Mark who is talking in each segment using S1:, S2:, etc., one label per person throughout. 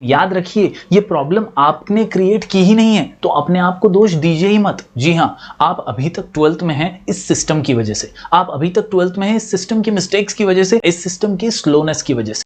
S1: याद रखिए, ये प्रॉब्लम आपने क्रिएट की ही नहीं है, तो अपने आप को दोष दीजिए ही मत। जी हाँ, आप अभी तक 12th में हैं इस सिस्टम की वजह से, आप अभी तक 12th में हैं इस सिस्टम की मिस्टेक्स की वजह से, इस सिस्टम की स्लोनेस की वजह से।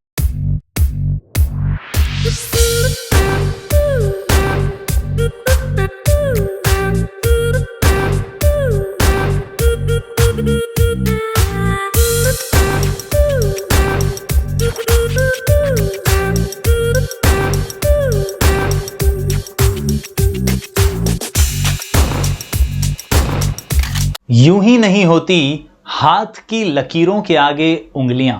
S1: यूं ही नहीं होती हाथ की लकीरों के आगे उंगलियां,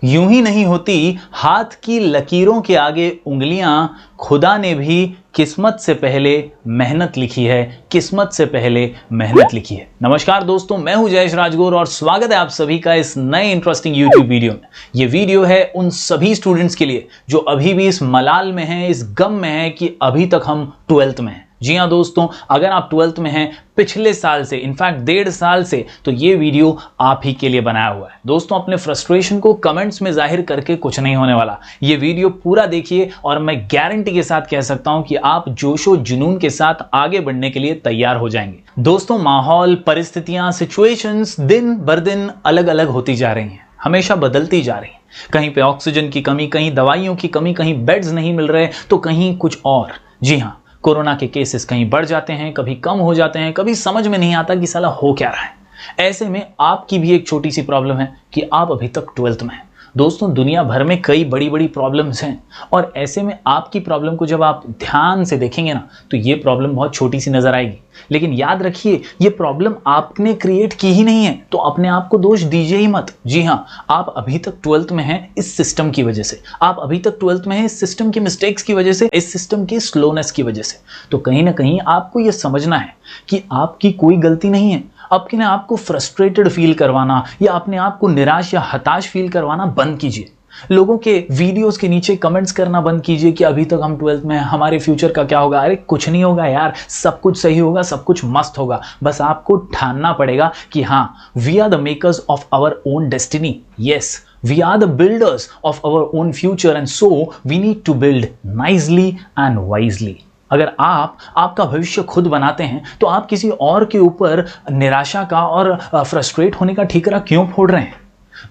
S1: यूं ही नहीं होती हाथ की लकीरों के आगे उंगलियां। खुदा ने भी किस्मत से पहले मेहनत लिखी है, किस्मत से पहले मेहनत लिखी है। नमस्कार दोस्तों, मैं हूं जयेश राजगौर और स्वागत है आप सभी का इस नए इंटरेस्टिंग यूट्यूब वीडियो में। ये वीडियो है उन सभी स्टूडेंट्स के लिए जो अभी भी इस मलाल में हैं, इस गम में हैं कि अभी तक हम 12th में हैं। जी हाँ दोस्तों, अगर आप 12th में हैं पिछले साल से, इनफैक्ट 1.5 साल से, तो ये वीडियो आप ही के लिए बनाया हुआ है। दोस्तों, अपने फ्रस्ट्रेशन को कमेंट्स में जाहिर करके कुछ नहीं होने वाला। ये वीडियो पूरा देखिए और मैं गारंटी के साथ कह सकता हूं कि आप जोशो जुनून के साथ आगे बढ़ने के लिए तैयार हो जाएंगे। दोस्तों, माहौल, परिस्थितियां, सिचुएशंस दिन बर दिन अलग अलग होती जा रही हैं, हमेशा बदलती जा रही हैं। कहीं पे ऑक्सीजन की कमी, कहीं दवाइयों की कमी, कहीं बेड्स नहीं मिल रहे, तो कहीं कुछ और। जी हाँ, कोरोना के केसेस कहीं बढ़ जाते हैं, कभी कम हो जाते हैं, कभी समझ में नहीं आता कि साला हो क्या रहा है। ऐसे में आपकी भी एक छोटी सी प्रॉब्लम है कि आप अभी तक 12th में हैं। दोस्तों, दुनिया भर में कई बड़ी बड़ी प्रॉब्लम्स हैं और ऐसे में आपकी प्रॉब्लम को जब आप ध्यान से देखेंगे ना, तो ये प्रॉब्लम बहुत छोटी सी नजर आएगी। लेकिन याद रखिए, ये प्रॉब्लम आपने क्रिएट की ही नहीं है, तो अपने आप को दोष दीजिए ही मत। जी हाँ, आप अभी तक 12th में हैं इस सिस्टम की वजह से, आप अभी तक 12th में हैं इस सिस्टम की मिस्टेक्स की वजह से, इस सिस्टम की स्लोनेस की वजह से। तो कहीं ना कहीं आपको यह समझना है कि आपकी कोई गलती नहीं है। अपने आप को फ्रस्ट्रेटेड फील करवाना या अपने आप को निराश या हताश फील करवाना बंद कीजिए। लोगों के वीडियोस के नीचे कमेंट्स करना बंद कीजिए कि अभी तक हम 12th में हैं, हमारे फ्यूचर का क्या होगा। अरे कुछ नहीं होगा यार, सब कुछ सही होगा, सब कुछ मस्त होगा। बस आपको ठानना पड़ेगा कि हाँ, we are the makers of our own destiny. Yes, we are the builders of our own future and so we need to build nicely and wisely। अगर आप आपका भविष्य खुद बनाते हैं तो आप किसी और के ऊपर निराशा का और फ्रस्ट्रेट होने का ठीकरा क्यों फोड़ रहे हैं।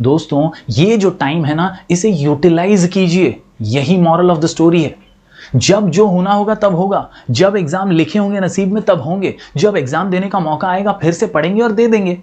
S1: दोस्तों, ये जो टाइम है ना, इसे यूटिलाइज कीजिए। यही मॉरल ऑफ द स्टोरी है। जब जो होना होगा तब होगा, जब एग्जाम लिखे होंगे नसीब में तब होंगे, जब एग्जाम देने का मौका आएगा फिर से पढ़ेंगे और दे देंगे।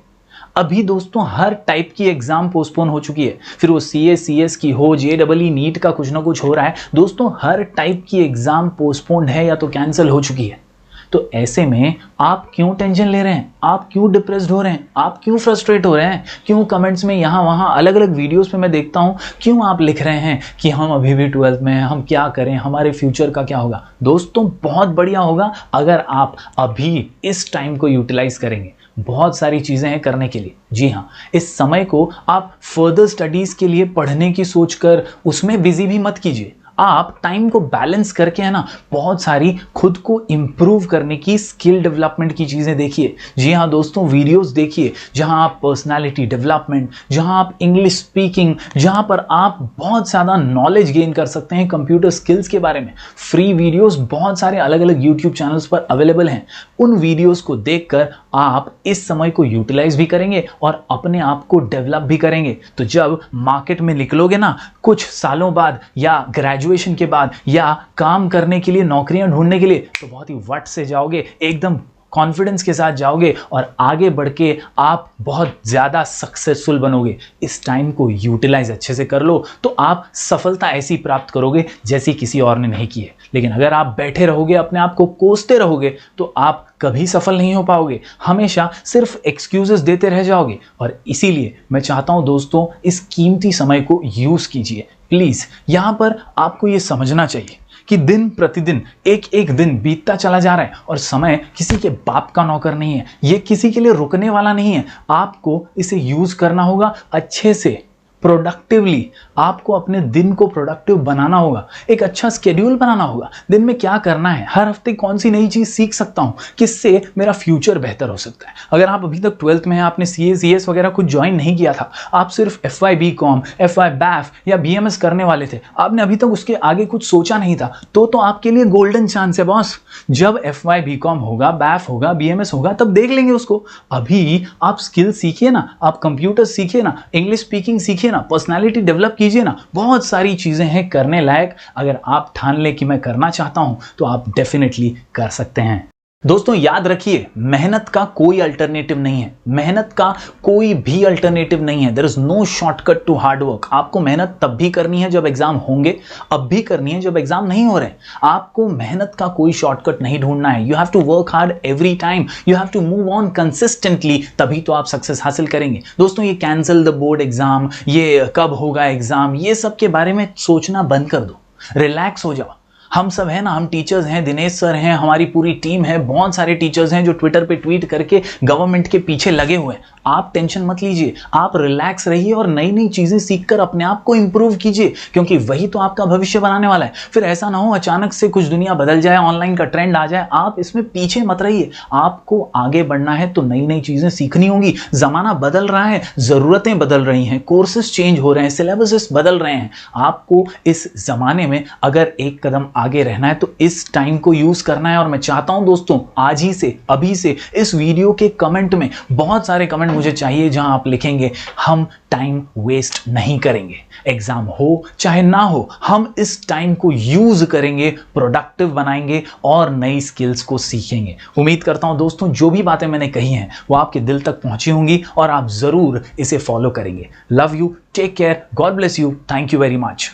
S1: अभी दोस्तों हर टाइप की एग्जाम पोस्टपोन हो चुकी है, फिर वो CS की हो, JEE नीट का कुछ ना कुछ हो रहा है। दोस्तों, हर टाइप की एग्जाम पोस्टपोन है या तो कैंसिल हो चुकी है। तो ऐसे में आप क्यों टेंशन ले रहे हैं, आप क्यों डिप्रेस्ड हो रहे हैं, आप क्यों फ्रस्ट्रेट हो रहे हैं, क्यों कमेंट्स में यहाँ वहाँ अलग अलग वीडियोस पे मैं देखता हूँ, क्यों आप लिख रहे हैं कि हम अभी भी 12th में हैं, हम क्या करें, हमारे फ्यूचर का क्या होगा। दोस्तों, बहुत बढ़िया होगा अगर आप अभी इस टाइम को यूटिलाइज करेंगे। बहुत सारी चीजें हैं करने के लिए। जी हाँ, इस समय को आप फर्दर स्टडीज के लिए पढ़ने की सोचकर उसमें बिजी भी मत कीजिए। आप टाइम को बैलेंस करके है ना, बहुत सारी खुद को इंप्रूव करने की, स्किल डेवलपमेंट की चीजें देखिए। जी हाँ दोस्तों, वीडियोस देखिए जहां आप पर्सनालिटी डेवलपमेंट, जहां आप इंग्लिश स्पीकिंग, जहां पर आप बहुत ज़्यादा नॉलेज गेन कर सकते हैं कंप्यूटर स्किल्स के बारे में। फ्री वीडियोस बहुत सारे अलग अलग यूट्यूब चैनल्स पर अवेलेबल हैं। उन वीडियोस को देखकर आप इस समय को यूटिलाइज भी करेंगे और अपने आप को डेवलप भी करेंगे। तो जब मार्केट में निकलोगे ना, कुछ सालों बाद या ग्रेजुएशन के बाद या काम करने के लिए, नौकरियां ढूंढने के लिए, तो बहुत ही वट से जाओगे, एकदम कॉन्फिडेंस के साथ जाओगे और आगे बढ़ के आप बहुत ज़्यादा सक्सेसफुल बनोगे। इस टाइम को यूटिलाइज अच्छे से कर लो तो आप सफलता ऐसी प्राप्त करोगे जैसी किसी और ने नहीं की है। लेकिन अगर आप बैठे रहोगे, अपने आप को कोसते रहोगे, तो आप कभी सफल नहीं हो पाओगे, हमेशा सिर्फ एक्सक्यूजेस देते रह जाओगे। और इसीलिए मैं चाहता हूं दोस्तों, इस कीमती समय को यूज़ कीजिए प्लीज़। यहाँ पर आपको ये समझना चाहिए कि दिन प्रतिदिन एक एक दिन बीतता चला जा रहा है और समय किसी के बाप का नौकर नहीं है, ये किसी के लिए रुकने वाला नहीं है। आपको इसे यूज करना होगा अच्छे से, प्रोडक्टिवली, आपको अपने दिन को प्रोडक्टिव बनाना होगा, एक अच्छा स्केड्यूल बनाना होगा, दिन में क्या करना है, हर हफ्ते कौन सी नई चीज सीख सकता हूं, किससे मेरा फ्यूचर बेहतर हो सकता है। अगर आप अभी तक 12th में हैं, आपने CA CS वगैरह कुछ ज्वाइन नहीं किया था, आप सिर्फ FY BCom, FY BAF या BMS करने वाले थे, आपने अभी तक उसके आगे कुछ सोचा नहीं था, तो आपके लिए गोल्डन चांस है बॉस। जब FY BCom होगा, BAF होगा, BMS होगा, तब देख लेंगे उसको। अभी आप स्किल सीखिए ना, आप कंप्यूटर सीखिए ना, इंग्लिश स्पीकिंग सीखिए ना, पर्सनालिटी डेवलप कीजिए ना, बहुत सारी चीजें हैं करने लायक। अगर आप ठान ले कि मैं करना चाहता हूं तो आप डेफिनेटली कर सकते हैं। दोस्तों याद रखिए, मेहनत का कोई अल्टरनेटिव नहीं है, मेहनत का कोई भी अल्टरनेटिव नहीं है। There is no shortcut to hard work. आपको मेहनत तब भी करनी है जब एग्जाम होंगे, अब भी करनी है जब एग्जाम नहीं हो रहे। आपको मेहनत का कोई शॉर्टकट नहीं ढूंढना है। You have to work hard every time, you have to move on consistently, तभी तो आप सक्सेस हासिल करेंगे। दोस्तों ये कैंसिल द बोर्ड एग्जाम, ये कब होगा एग्जाम, ये सब के बारे में सोचना बंद कर दो, रिलैक्स हो जाओ। हम सब है ना, हम टीचर्स हैं, दिनेश सर हैं, हमारी पूरी टीम है, बहुत सारे टीचर्स हैं जो ट्विटर पे ट्वीट करके गवर्नमेंट के पीछे लगे हुए हैं। आप टेंशन मत लीजिए, आप रिलैक्स रहिए और नई नई चीजें सीखकर अपने आप को इंप्रूव कीजिए, क्योंकि वही तो आपका भविष्य बनाने वाला है। फिर ऐसा ना हो अचानक से कुछ दुनिया बदल जाए, ऑनलाइन का ट्रेंड आ जाए, आप इसमें पीछे मत रहिए। आपको आगे बढ़ना है तो नई नई चीजें सीखनी होंगी। जमाना बदल रहा है, जरूरतें बदल रही हैं, कोर्सेस चेंज हो रहे हैं, सिलेबसेस बदल रहे हैं। आपको इस जमाने में अगर एक कदम आगे रहना है तो इस टाइम को यूज करना है। और मैं चाहता हूं दोस्तों, आज ही से, अभी से इस वीडियो के कमेंट में बहुत सारे कमेंट मुझे चाहिए जहां आप लिखेंगे हम टाइम वेस्ट नहीं करेंगे, एग्जाम हो चाहे ना हो, हम इस टाइम को यूज करेंगे, प्रोडक्टिव बनाएंगे और नई स्किल्स को सीखेंगे। उम्मीद करता हूं दोस्तों जो भी बातें मैंने कही हैं वो आपके दिल तक पहुंची होंगी और आप जरूर इसे फॉलो करेंगे। Love you, take care, God bless you, thank you very much.